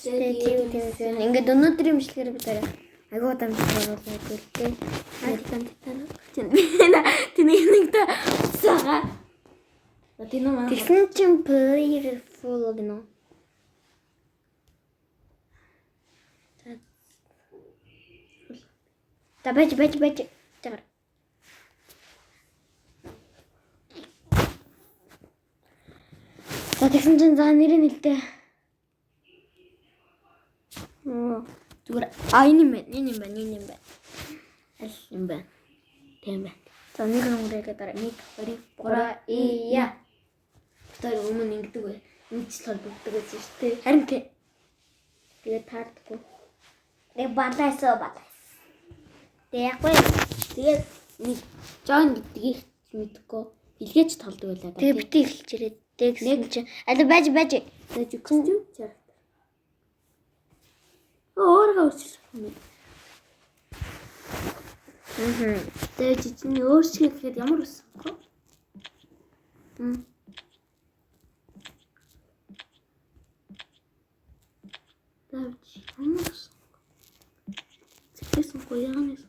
Тийм. Ингээд өнөөдрийн имжлэгээр бид агуу дамжиж байгаа байлгүй. Тэнийг та сага. Тэгсэн чинь beautiful гэнэ. Та бэж. Тагар. Тэгсэн чинь за нэрийг хэлдэ. Зүгээр энэ юм байна. Аль юм бэ? Тийм байна. За нэг нүрээгээ дараа 1 2 3 ия. Тэр өмнө ингэдэг бай. Ингэж толбогддог гэсэн шүү дээ. Харин тий. Тэгээд таардаггүй. Нэг балаасаа. Тэгэхгүй. Тэгээд нэг Жон гэдгийг мэдгүй. Илгээж толдог байлаа. Тэгээд бити эхэлж ирээд нэг чинь аль байж. Тэгэж өгсөн чинь чарах. Өөргөө өөрчлөх юм. Тэгээд чинь өөрчлөх гэхэд ямар өссөн бэ? Давч ямар өссөн? Зэхэсэн гоёнес.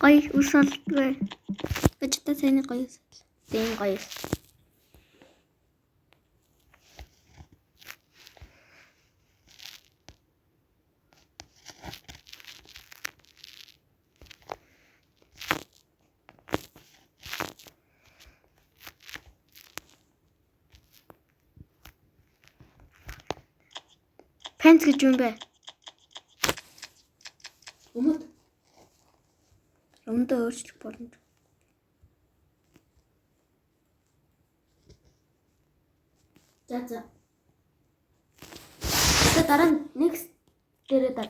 Гой усалдгүй. Бачта сайн гоё. Тийм гоё. Пенс гэж юм бэ? Өмдөө өөрчлөх болно. За. Тэгээд дараа нь next дээрээ дар.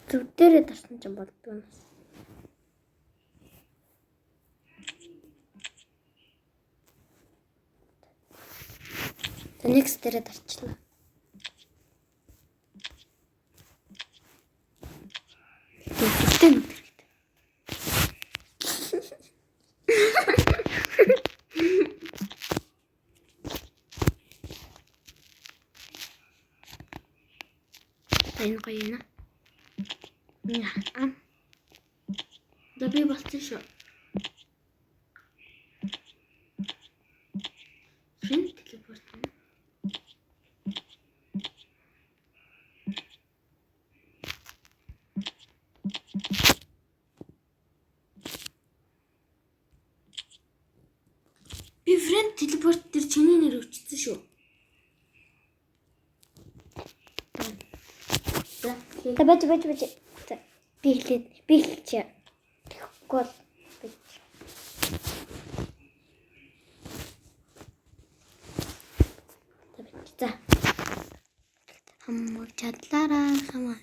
Зүг дээрээ дарсан ч болдгоо. Next дээрээ дарчлаа. Тэгтэн. Энэ гоё. Дэби болчих шүү. Friend teleport. Би friend teleport дээр чиний нэр өчсөн шүү. Та бэж. Би хэлчихье. Гол. За. Хаммар чадлаараа хамаа.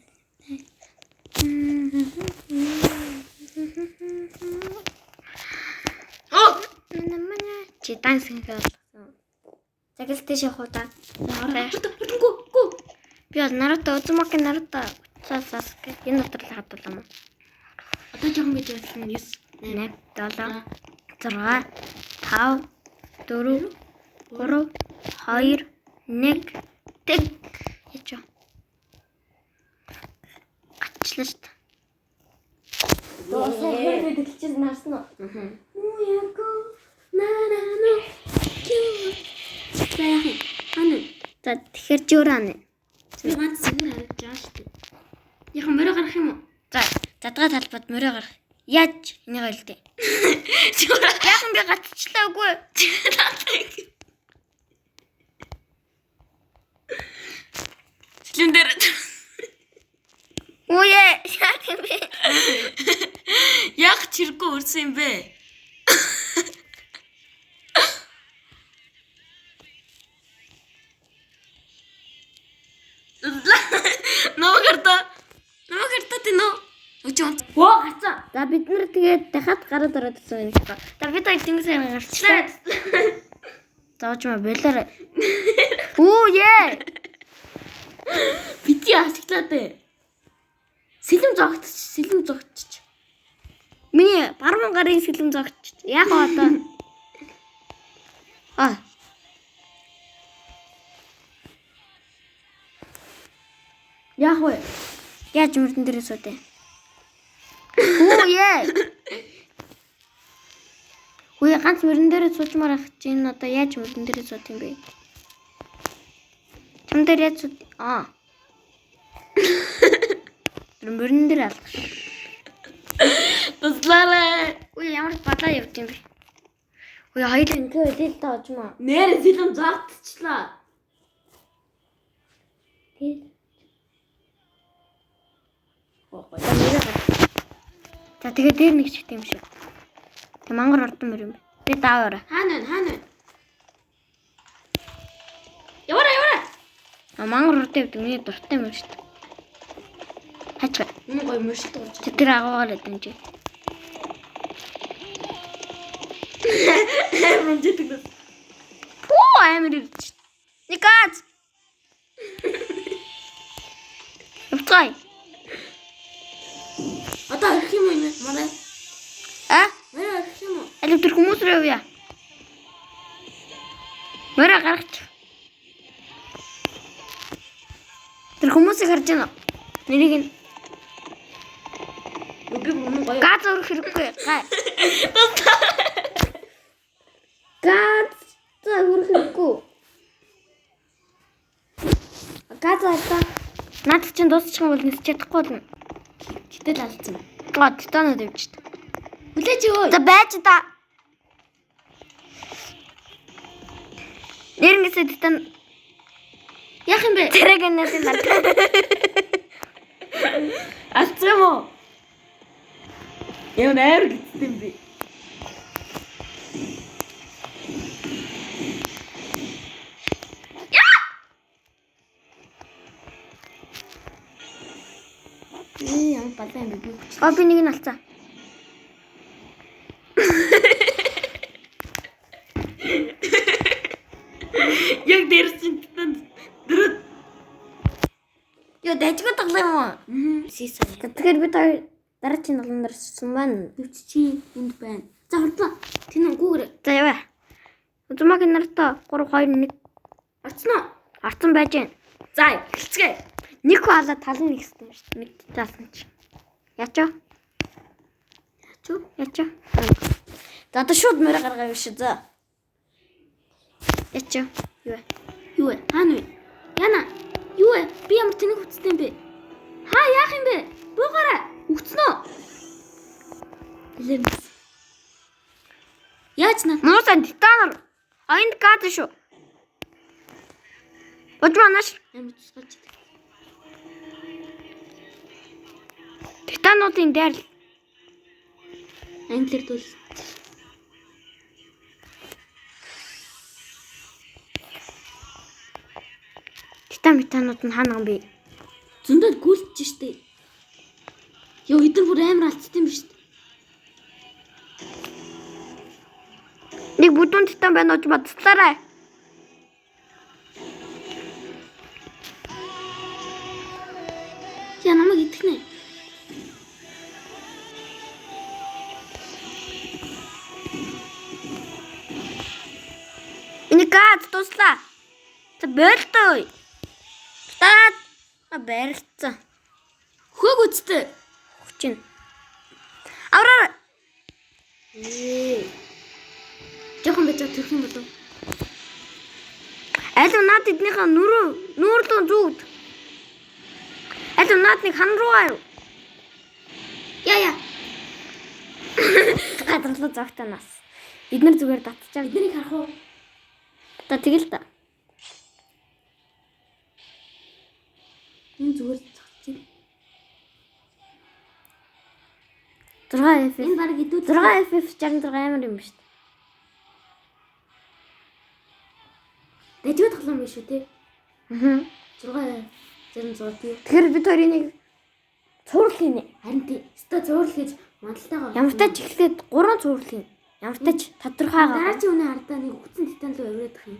Чи дансинг болсон. Цагэлтэй шахуу та. Гү. Би Наруто Узумаки Наруто Сасаке энэ дотор л хадуулсан юм. Одоо жоохон бий байсан 9 8 7 6 5 4 3 2 1 тэг яч. Гачлаа шүү дээ. Дооса хэрэг дэлчихсэн нарсан уу? Яако нанано кю. За тэгэхээр жуураа. Би ганц зэг харагдаж байгаа шүү дээ. Яхан мөрөө гарах юм уу? За, задгаа талбад мөрөө гарах. Яаж энийг ойлдээ? Яхан би гатчлаагүй. Члэн дээр. Үе, яах юм бэ? Яг чирэггүй өрсөн юм бэ? Ноо гарта тино. Өч Оо гарцаа. За бид нар тэгээд дахиад гараад ороод ирсэн юм байна. За бид хоёр тэнгисээр гарчлаа. Заочма болоор. Оо яа. Бити ашиглаад ээ. Сэлэм зогтчих. Миний баруун гарын сэлэм зогтчих. Яг одоо. Яах вэ? Яаж мөрдөн дээрээ суудэ. Оо яа. Үе ганц мөрдөн дээрээ суучмаар ах чинь одоо яаж мөрдөн дээрээ сууд юм бэ? Чам дээр яаж сууд Тэр мөрдөн дээр алах. Туслаарай. Үе ямар бадаа явд юм бэ? Үе хоёул ингээ өдөл таажмаа. Нэр сэлэм зогтчихлаа. За тэгээ дээр нэг чигт юм шиг. Тэг мангар ордон мөр юм бэ. Тэг дааваараа. Хаана вэ? Яваарай. Мангар ордон явдаг миний дуртай юм шүү дээ. Хачаа. Энэ гоё мөршөлт болж. Тэр агаагаар дэмжээ. Мөнжидэг. Поо амир ирж. Никац. Уцай. Одоо ирэх юм уу энэ? Манай. Мэрэ ирэх юм уу? Алив тэр хүмүүс рүү явъя. Мэрэ гаргач. Тэр хүмүүсийг харж байна. Нэрийг нь Би мөн гоё. газ өрөх хэрэггүй. Газ өрөх хэрэггүй. Газ алдаа. Наад чинь дуусчих юм бол нисч чадахгүй болно. Гэтэл алдсан. Титанод явж та. Хүлээж өө. За байж та. Нэрнгэсээ титан Яах юм бэ? тэрэг нэсэн нар. Алдсан юм уу? Яа нээр гэсэн юм бэ? Яа балаа юм бэ? Би нэг нь алцаа. Яг дээрс чинь дөрөв. Ёо дайжгүй таглаа юм уу? Сисаа. Тэгэхээр бид хоёр дараагийн нулан дээр суусан байна. Өвч чи энд байна. За хордлоо. Тэн гүүгэр. За яваа. Үзмагийн нартай 3 2 1 Орцноо. арцсан байж гэн. За эхэлцгээе. Нэг хаалаа тал нь нэгсэн юм шүү дээ. Нэг таасан чи. Ячаа. Ячаа. За одоо шууд мөрө гаргаа юу шүү. За. Ячаа. Юу вэ? Хаана вэ? Яна. Юу вэ? Би ямар тэнэг хүчтэй юм бэ? Яах юм бэ? Буугаараа. Өгцнөө. Билэн. Яаж наа? Муусан титанор. Энд газ шүү. Божманаш. Ямар тусгаж. Титануудын дээр Англиэр дүүл. Титанууд нь хаана юм бэ? Зөндөө гүйлж штэ. Йоо эдгээр бүр амар алдсан юм биш үү? Нэг бүдүүн титан байна уу ч бацлаарай. Яа намайг итгэнэ. Энэ газ туслаа. За болтой. Таад барилцсан. Хөг үсттэй. Хүчин. Авраа. Жохон байж төрх юм болов. Алив наад эднийхээ нүүрлэн зүгд. Алив наад нэг хан руу аяа. Яа. Гадарлаа зогтоноос. Эднэр зүгээр татчихаа. Эднийг харах уу? Та тэгэл та. Энэ зүгээр зогсчих. 6 FF. Энэ баг идүү 6 FF 66 амар юм шүү дээ. Дэжгүй тоглоом биш үү те? Аа. 6 66 тий. Тэгэхээр бид хоёрын нэг цуурлах юм. Харин тий. Өстө цуурл гэж модалтайгаа. Ямартай ч ихлээд 3 цуурлах юм. Ямартай ч тодорхойгаа. Дараагийн үнэ хардаа нэг хүцэн титан руу яваад их юм.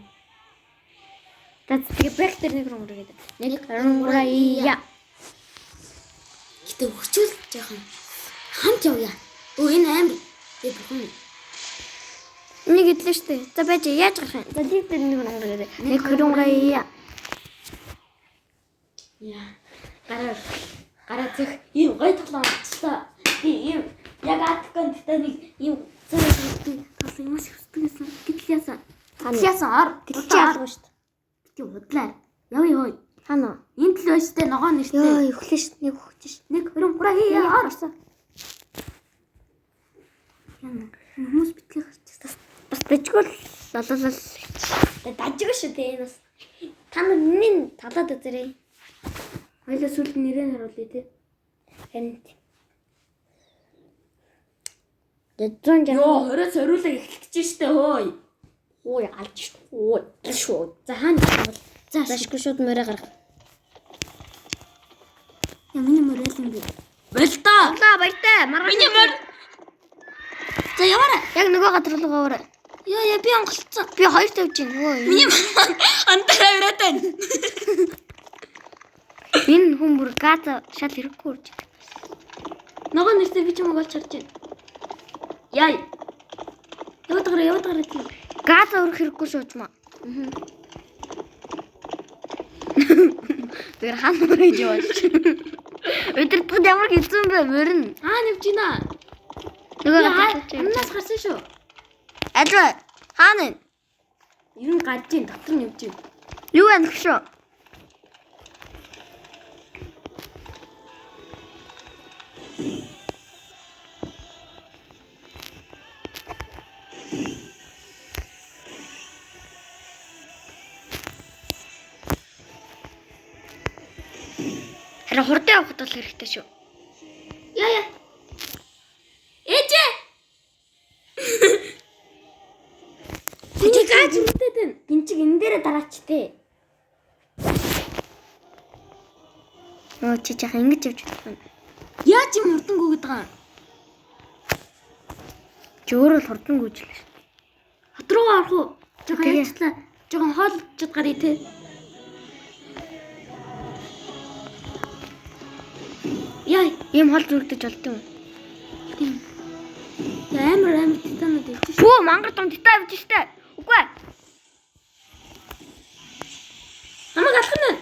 Тэгээ бэк дээр нэг руу үргээд. 1 2 3 я. Гэтэ өчүүл жоохон хамт явъя. Энэ амар. Би бүхэн. Энийг идлээ штэ. За байж яаж гарах юм? За лиг дээр нэг руу үргээд. 1 2 3 я. Яа. Гараа цэх ийм гой тоглоом болчихлоо. Би ийм яг атгон титаник ийм царай хийдэг тоглоом юмас хүсдэгсэн. Гэтэл яасан? Тэгэл чи алга штэ. Би удлаа. Явъя хой. Хана. Энд л байж тээ ногоо нэртэй. Йоо, өвхлээ штэ. Нэг өгч штэ. 1 2 3 яа. Орсон. Яна. Хүмүүс битлээ гарчихсан. Бас дажгүй л лолол. Дажгүй шүү дээ энэ бас. Та нар нин талаад үзэрэй. Хоёлаа сүлд нэрээ харуулъя те. Энд. Дэдэн жаа. Йоо, хорио сориулаа эхлэж штэ хөөе. Ой, алж шүү. Ой, шүү. За хаана бол. За Зашгүй шууд мөрөө гарах. яа миний мөрөл юм би. Болдоо. Баяртай. Маргааш. Миний мөр. За яваарай. Яг нөгөө газар руу гавраа. Яа би онголцсон. Би хоёр тавьж байна. Ой. Миний антараа өрөөд байна. Энэ хүн бүр газа шал хэрэггүй урж. Ногоо нэртэй би ч юм уу болж харж байна. Яа. Яваад гараа тийм. Газа өрөх хэрэггүй шуучмаа. Тэр хаан мөрөж яваач. Өдөртөд ямар хэцүү бэ мөрн. Явж гинэ. Нөгөө газар чинь. Амнаас гарсан шүү. Аль хаана вэ? Ер нь гарч ийн дотор нь явж байна. Юу вэ шүү? Харин хурдан явахд бол хэрэгтэй шүү. Яа. Ээжээ. Чи гаж мэдээд байна. гинчиг энэ дээрээ дараачтэй. Нөө чи яхаа ингэж явж байна. Яаж юм хурдан гүгээд байгаа юм? Чи өөрөө л хурдан гүйжлээ шүү. Хот руугаа орох уу? Жохоо Тэгээ. яачлаа. Жохоо хоолчод гарыг те. Яа, Ийм хол зүргдэж болд юм. амар титанууд явж шүү. Бүү мангар том титаа явж штэ. Үгүй ээ. Намайг алах нь.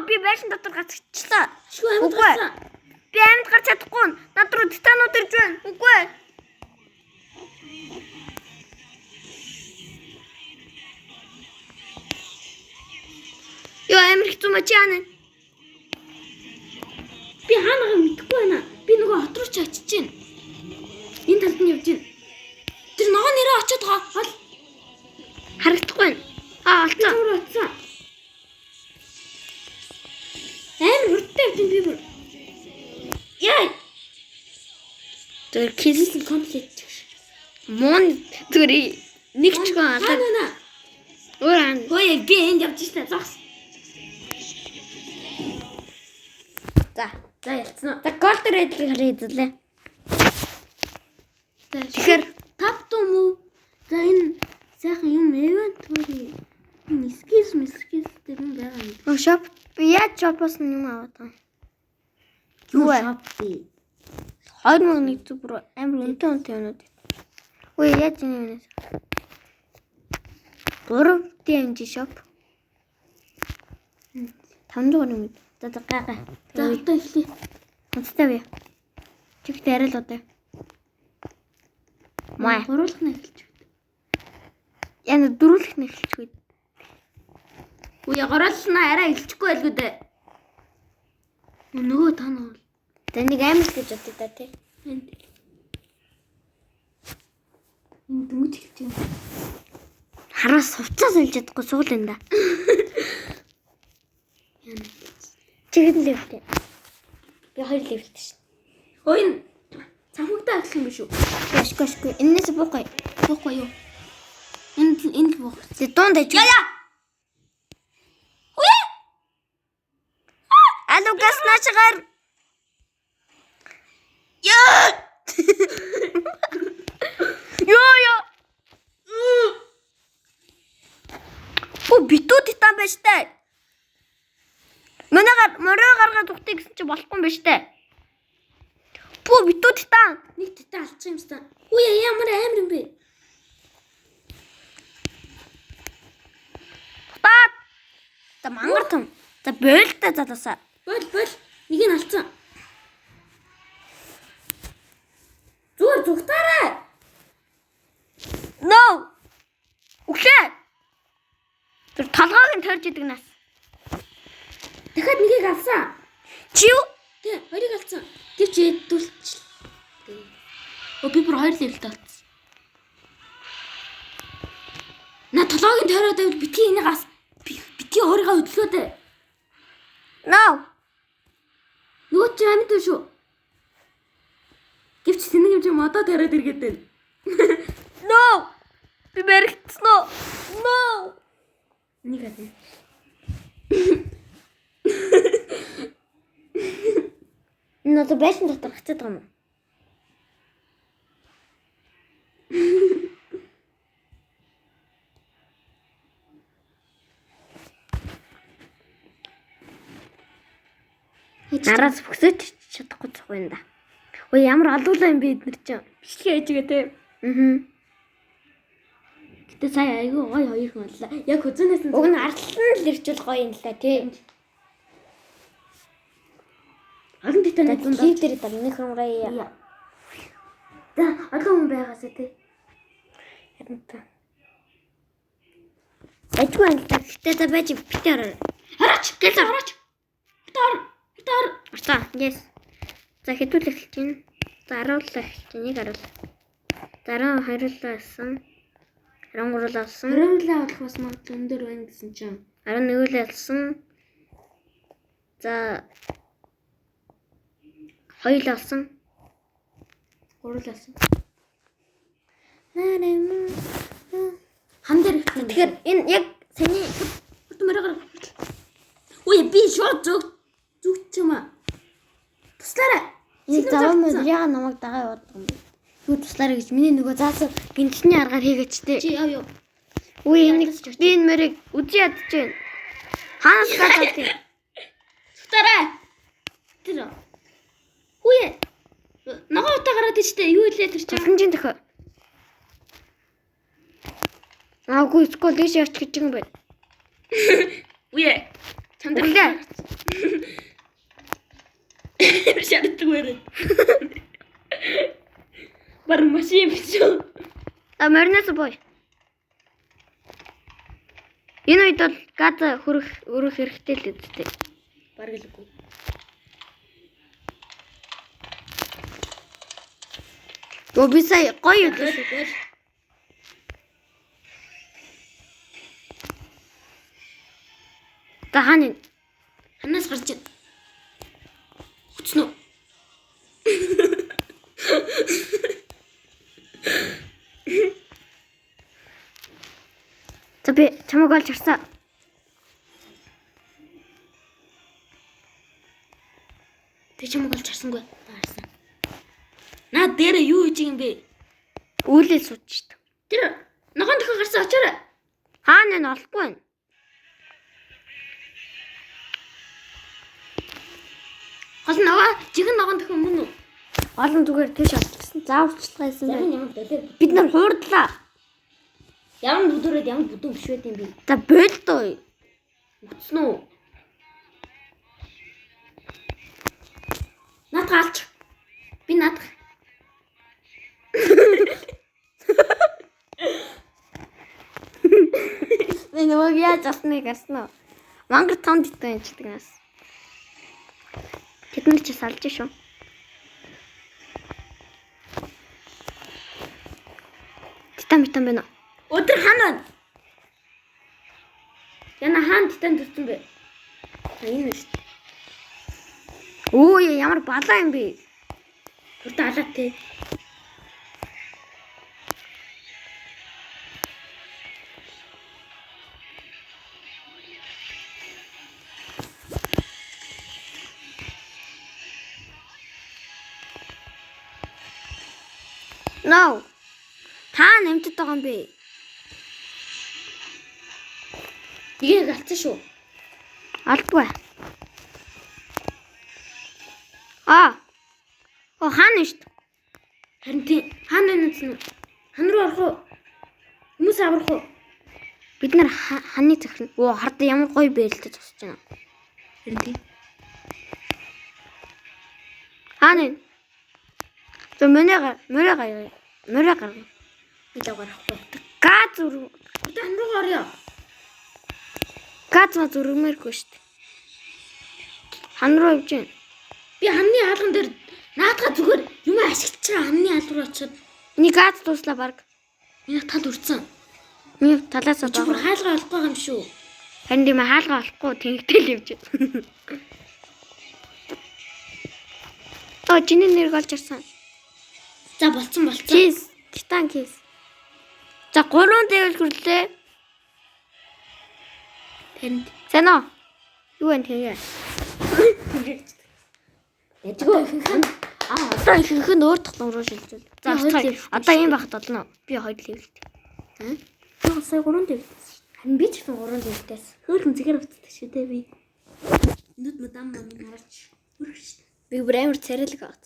Би байшин дотор гацчихлаа. Шүү амьд Үгүй. гарсан. Би амьд гарч чадахгүй. Над руу титанууд ирж байна. Үгүй ээ. Юу амир хэцүү мэ чи яана? Би хаанагаа мэдэхгүй байна. Би нөгөө хот руу ч очиж байна. Энэ талд нь явж байна. Тэр ногоо нэрээ очиод байгаа. Хол Харагдахгүй байна. Олцоо. руу очсон. Амар хурдтай явж байна би бүр. Яа. Тэр кис Комплект. мон зүри нэг ч гоо алаад Хаана? өөр ан. Хөөе би энд явж штэ. Зогс. За ялцсан уу? За голдер эдлийг харъя эзлээ. Тэгэхээр тавтуу мүү? За энэ сайхан юм эвентори. Энэ скис дээр юм байгаа юм. Оо шоп. Би яаж шопоос нь юм аваад байгаа. Юу вэ? Шоппи. 21 зүг амар үнэтэй юмнууд. Ой яаж юм бэ? 3 DM шоп. 500 юм. За гайхаа. За одоо эхлэе. Онцтой бай. Чигт арай л одоо. Маа. Гуруулах нь эхэлж байна. Яна дөрүүлэх нь эхэлчихвээ. Үе гуруулнаа арай эхэлчихгүй байлгүй дээ. Нөгөө тань бол. За нэг амар гэж бодъё да тий. Энд дөнгөж эхэлж байна. Хараас хувцас олж чадахгүй суул энэ да. Яна. Чигт левтэй. Би 2 левтэй шин. Ой цамхагтаа авах юм биш үү? Яшгүй. Энээс буухгүй. Буухгүй юу? Энд л буух. Тэ дунд аж. Яа. Алуу газ наачгаар. Яа! Ёо. Битүү титан байж таа. Морио гаргаад ухтыг гэсэн чи болохгүй юм байна штэ. Битүү титан. Нэг титан алдчих юм ста. Үе ямар амар юм бэ? Тат. За мангар том. За бойлтой залуусаа. Бол. Нэг нь алдсан. Зүгээр зүгтаарай. No. Үхлээ. Тэр толгойг нь тойрж идэг нас. Дахиад нэгийг алсан. Чи юу? Тэ, хоёрыг алсан. Гэвч эдүүлч. Би бүр 2 левелтэй болсон. На толгойг нь тойроод байвал битгий энийг ас. Битгий өөрийгөө хөдөлгөөд. No. Нөгөө чи амьд шүү. Гэвч тэнэг юм чи модоо тойроод иргээд байна. No. Би мэрэгдсэн үү? No. Нэг аа. Надад байсан дотор хацаад байгаа юм. Нараас бүсэж чадахгүй зах байна да. Ой ямар алуулаа юм бэ эднэр чинь. Бичлэгээ ээжгээ те. Гэтэ сая айгүй гоё хоёр хүн боллаа. Яг хүзүүнээс нь уг нь арлан л ирчүүл гоё юм л та тий. олон титаныг дунд Лив дээр даа нэг хэмрээ. За олон хүн байгаасаа те. Харин та. Ажгүй юм л та. Гэтэ та байж битээр. Хараач гэлээ хараач. Таар. Артаа. Yes. За хэдүүлэх хэлж байна. За 10 эхэлж байна. Нэг 10. За 12 хариулсан. 13 авсан. 20 авах бас магадгүй өндөр байна гэсэн чинь. 11 авсан. За 2 авсан. 3 авсан. Наа. Хан дээр ихсэн. Тэгэхээр энэ яг саний хурд мөрөөр. Ой би шууд зүгч юм аа. Туслаарай. Энэ заваа мөр яа намайг дагаа яваад юм бэ? Юу туслаарай гэж миний нөгөө заасан гинтний аргаар хийгээч тээ. Чи яв юу? Үгүй энэ би энэ мөрийг үгүй ядж байна. Хаанаас гадаад юм? Туслаарай. Тэр. Үе. Ногоо утаа гараад ичтэй юу илээ тэр чинь. Хинжин төхөө. Аагүй скол дэш явж гэж юм байна. Үе. Чандар. Шаарддаг байх. Бар машин бичүү. Морноос бой. Энэ үед бол газ өрөх хэрэгтэй л үстэй. Бараг л үгүй. Оо би сая гоё үдээс. Та хаана? Ханаас гарч ийн. Хүчнүү. За би чамайг олж харсан. Тэг чамайг олж харсангүй. Харсан. Наа дээр юу хийж юм бэ? Үйлээ сууж шít. Тэр ногоон төхөө гарсан очоорой. Хаана нь олохгүй байна. Гол ногоо жигэн ногоон төхөө мөн үү? Олон зүгээр тийш олчихсан. Зааварчлага хийсэн байна. Ямар дэлээ. Бид нар хуурдлаа. Ямар бүдүүрээд ямар бүдүүн биш байт юм бэ? За болдоо. Утсан уу? Наадах алч. Би наадах. Би нөгөө яаж асныг гарсан уу? Мангар 5 титан ячдаг нас. Тэд нар ч салж шүү. Титан байна. Өдөр хаана байна? Яна хаан титан төрсөн бэ? Энэ шүү дээ. Оо ямар балаа юм бэ? Хүртэ алаа те. No. Та намтад байгаа юм бэ? Нэгийг алдсан шүү. Алдгүй. Хаана шүү дээ. Харин тийм хаана нүцэн хан руу орох уу? Хүмүүс аврах уу? Бид нар ханы захирна. Хард ямар гоё бэрэлтэж тусч байна. Харин тийм. Хаана? Тэ мөрөө гаргая. Бид аврахгүй. Газ зүрх. Бид хан руу орё. Газ зүрхмээргүй шүү дээ. Хан руу явж байна. Би хамны хаалган дээр наадга зүгээр юм ашиглаж байгаа хамны хаалга руу очиод Эний газ дуслаа баг. миний тал үрцэн. Миний талаас нь Зүгээр хаалга олох байгаа юм шүү. харин тийм хаалга олохгүй тэнгтэл явж байна. Чиний нэр олж ирсэн. За болцсон. Кис, титан кис. За 3 дэвэл хүрлээ. Тэнд. Сайн уу? Юу вэ тэгээ? Ядгүй. Одоо ихэнх нь өөр тоглоом руу шилжүүл. За одоо юм байхад болно. Би 2 левелтэй. Би сая 3 дэвтээс. Харин би ч гэсэн 3 дэвтээс. Хөөрхөн зэгээр утдаг шүү дээ би. Нүд мадам марч. Хөрхөж. Би бүр амар царайлаг аваад.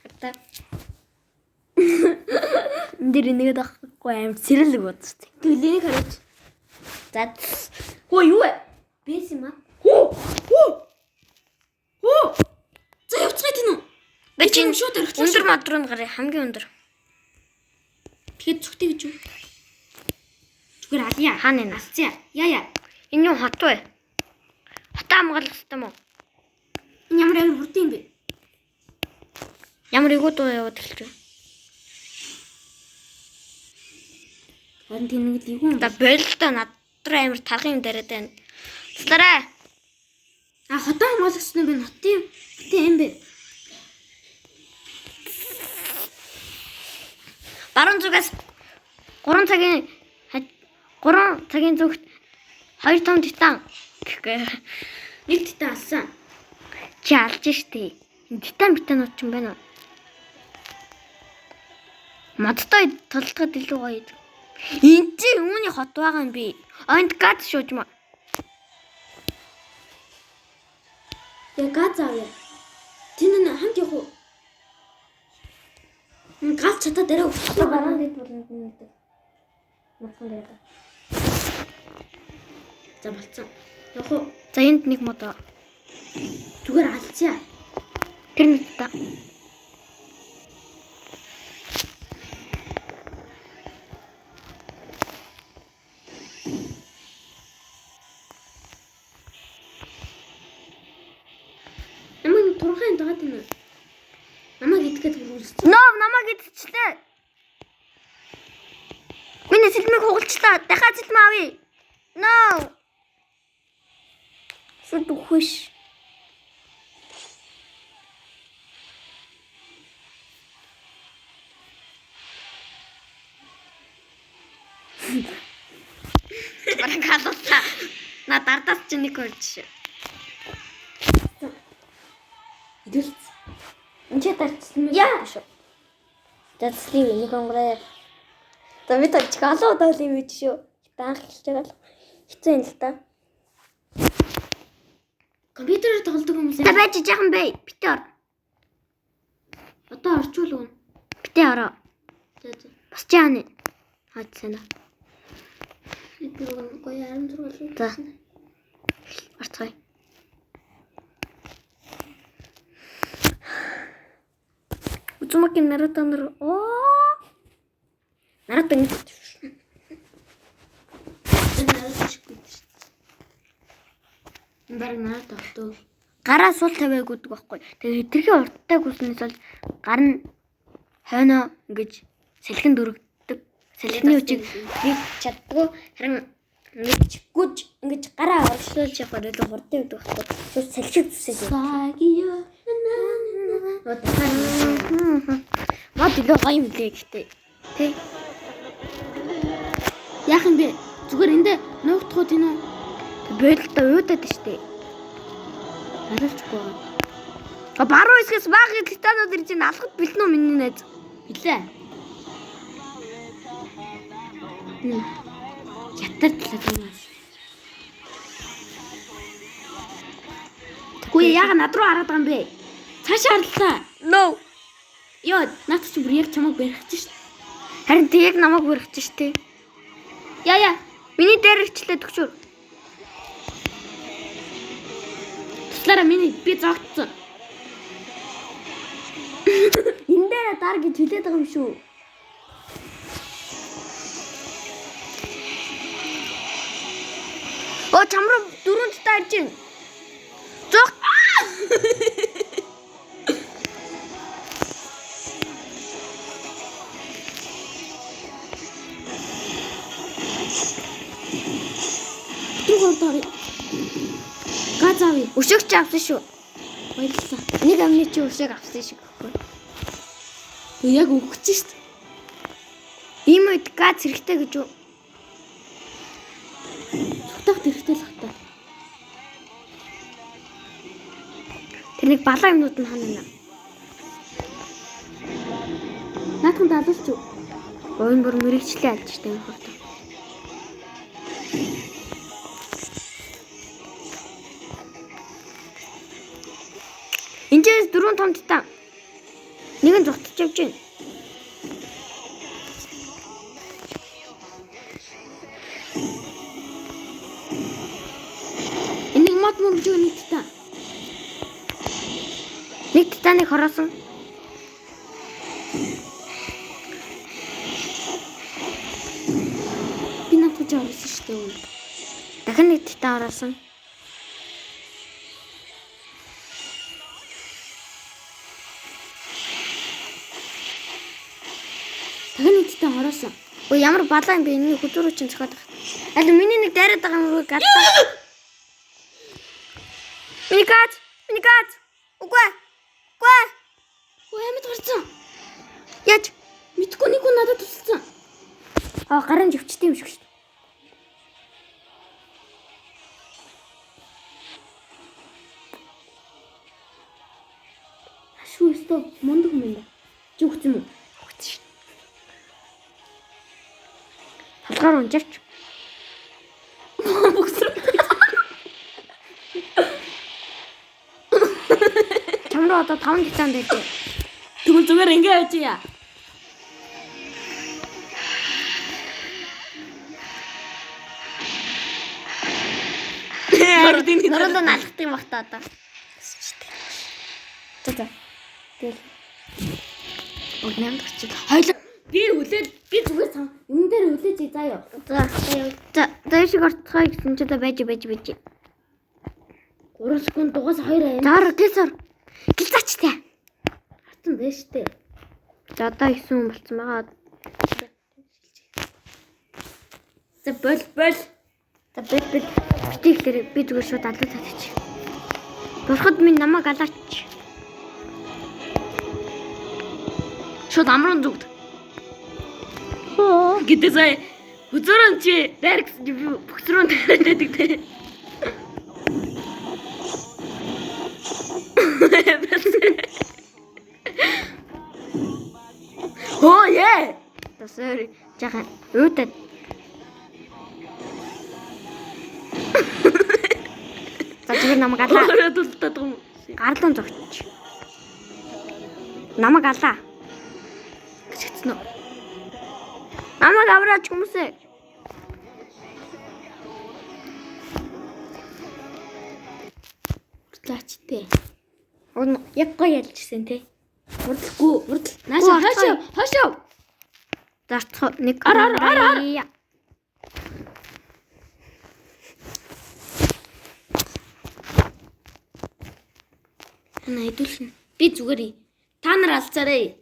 Хата. Эндэр нэгэд авахгүй амар царайлаг бод шүү дээ. Гэлэнийг хараач. За Хөө юу вэ? Бэс юм аа. Хөө. За явцгаа тийм үү? би чинь шууд орчихсон. өндөр мод руу гараа хамгийн өндөр. Тэгэхэд зүгтэй гэж юу? Зүгээр алия. Хаана энэ? Алцъя. Яа. Энэ юу хот вэ? Хотоо хамгаалах хэрэгтэй юм уу? Энэ ямар амар хурдан юм бэ? Ямар игүүд яваад эхэлж байна. Харин тийм нэг л юу юм. За болилдоо надраа амар тархан юм дараад байна. Туслаарай. Хотоо хамгаалагчсан би хотын юм бэ? Баруун зүгээс 3 цагийн зүгт 2 том титан гэхгүй. Нэг титан алсан. Чи алж штий. Титанууд ч юм байна уу? Модтой толдоход илүү гоё. Энд чи үүний хот байгаа юм би. Энд газ шууж маа. Я газ авъя. Тэн хамт явах уу? Газ чатаа дээр өглөө гараад ид болно гэдэг. Насан дээр. За болцсон. Явах уу? За энд нэг мод байгаа. Зүгээр алцъя. Тэр нэг та. Намайг турхайн дагаад байна. Намайг идэхэд хүрүүлсэн. Намайг идчихлээ. Миний сэлмийг хугалчлаа. Дахиад сэлмээ авъя. No. Шүд үхвэш. Баракалута. На дардаас ч нэг хөрч. Идэлц. Энд чи тарцсан юм шүү. Тэцлий нэг онгороо. За бид чгалуу даалын мэд шүү. Банк хэлж байгаа л. Хэцүү юм л та. Компьютерээр тоглодог хүмүүс Та байж яахан бэ? Битээ ор. одоо орчуул уу? Битээ ороо. За. Бас ч яана. Хаад санаа. Эдгээр гоё аим зургал. За. Орцгоё. Узумаки Наруто нар Наруто нэг. Бараг наад автоо. Гараа сул тавиаг гэдэг байхгүй. Тэгээ хэтэрхий урттай гүснээс бол гар нь хойноо ингэж салхин дөрөгддөг. Салхины үчиг нэг чаддгүй харин ингэж гүж ингэж гараа оршлуулж явахаар илүү хурдан байдаг байхгүй. Тэс салхиг зүсэж байна. Сагио. Мод илүү гоё юм лээ гэхдээ. Тэ. Яах юм бэ? Зүгээр эндээ нуугдах уу тийм үү? Бойлолтой уудаад штэ. Хараачихгүй. Баруун хэсгээс баг титанууд ирж ин алхад бэлтэн үү миний найз. Билээ. Ятар талаад юм. Үгүй яга над руу хараад байгаа юм бэ? Цаашаа харлаа. No. Йоо, наад чи бүр яг чамайг барих гэж шүү. Харин тэг яг намайг барих гэж штэ. Яа. Миний дээр ирчлээ төгчөр. Туслаараа миний би зогтсон. Энэ дээр дар гэж хэлээд байгаа юм шүү. Оо чамруу дөрөнд таарж байна. Зог. Түгээрдээ. Газаави. Өшөөгч авсан шүү. Баярлалаа. Нэг амны чи өшөөг авсан шиг гэхгүй. Тэг яг өгч шүү. Ийм үед газ хэрэгтэй гэж үү? Цутах хэрэгтэй л хата. Тэр нэг балаа юмнууд нь ханана. Наадхан даалуулч юу? Ойн бүр мэрэгчлээ алж штэ энэ хурд. Энд дөрөв том титан. Нэг нь зогтож явж байна. Энийг мод мөнгөж өгнө та. Нэг титаныг хороосон. Би надад жаасан шүү дээ. Дахин нэг титан хороосон. Дахин нэг титан хороосон. Өө ямар балаа юм бэ? Энэний хөдөлгөөч чинь зохиод байгаа. Аль миний нэг дайраад байгаа юм уу? Гадаа. Миний газ. Үгүй. Өө амьд гарцсан. Яаж? Мэдгүй нэг хүн надад тусалсан. Гарын живчтэй юм шиг шүү. Ашгүй өстө мундаг юм байна. Чи өгсөн юм уу? Талгаар унжаач. Бөхсөр. Чамруу одоо 5 титан дайтай. Тэгвэл зүгээр ингэ байж яа. Нуруу налах юм бах та одоо. За. Тэгэл. Огнамд гарч. Хоёлоо би зүгээр юм дээр хүлээж заяа. За шиг орцгоо гэсэн чи одоо байж. 3 секунд дугаас 2 аим. Зар гэлсэр. Гэлцаач те. Хатсан байж тээ. За одоо 9 хүн болцсон байгаа. За бол. За бит. Тийхлээр би зүгээр шууд алуу татчих. Бурхад минь намайг алаач. Шууд амрын зүгт. Гэдэг сая үзөрөн чи дайрекс бөхсрөн тавиад тэ. Оо яа. Тасэр жахан өөтөд. За зүгээр намайг алаа. Ороод ултаад юм. Гарлан зогч. Намайг алаа. Гэцэн үү? Намайг авраач хүмүүсээ. Уртлаач тээ. Яг гоё ялжсэн те. Урдл. Нааша хашаа. Зарцоо нэг ар. Хана хэдүүлнэ. Би зүгээр. Та нар алцаарай.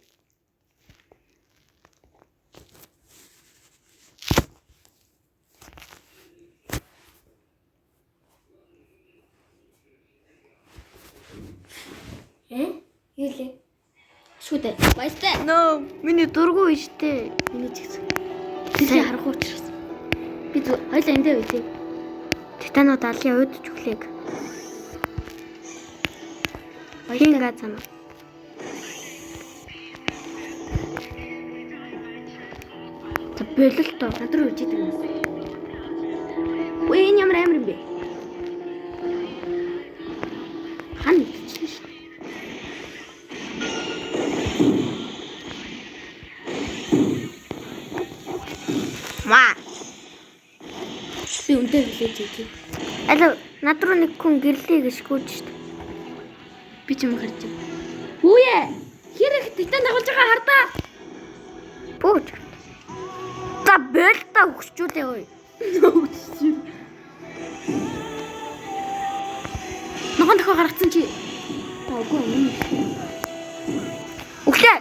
Юу лээ? Шүдэ. Баяртай. Нөө, миний дургу ishтэй. Миний ч гэсэн. Тэсээ харах учраас. Би хоёлаа эндээ үгүй. Титанууд алын уйдж өглөөг. Хинга цана. бололтой. Над руу үжиж байгаа юм. Үгүй энэ ямар амир юм бэ? Хан идчихлээ шүү. Маа. Би үнтэй хэлээд өгье. Алуу над руу нэг хүн гэрлээ гэж гүйж шүү. Би ч юм харж байна. Хүүе! Хэр их титан дагуулж байгаа хардаа. Бууж. За бэл та өгчүүлээ ой. Ногоон дахиад гаргацсан чи. Үгүй юм. Өглөө.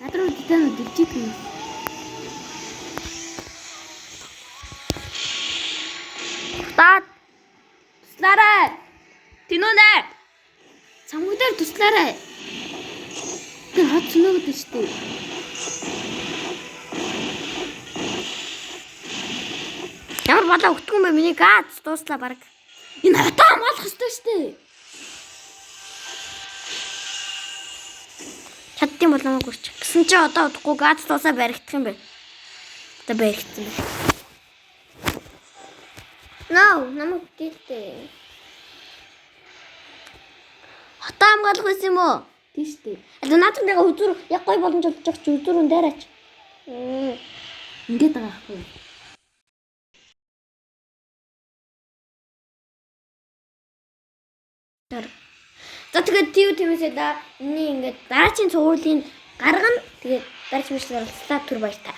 Над руу титанууд ирж идэв юм. Таад. Туслаарай. Тинүнэ. Цамгүй дээр туслаарай. Тэр хот цүнөөд нь штэ. Ямар болоо өгтгөн бэ миний газ дууслаа баг. Энэ хотоо хамгаалах ёстой штэ. Чаддсан бол намайг гурч. Гэсэн чи одоо удахгүй газ дуусаа баригдах юм бэ. Одоо баригдсан байна. No, намайг гэлтэй. Хотоо хамгаалах байсан юм уу? Тийш дээ. Одоо наадах нэг үзүр яг гой боломж олж байгаа чи үзүрэн дайраач. Ингээд байгаа хгүй. За тэгээд тиймээсээ да энэ ингээд дараагийн цувралын гаргана. Тэгээд дараагийн мөчлөөр цаа түр баяртай.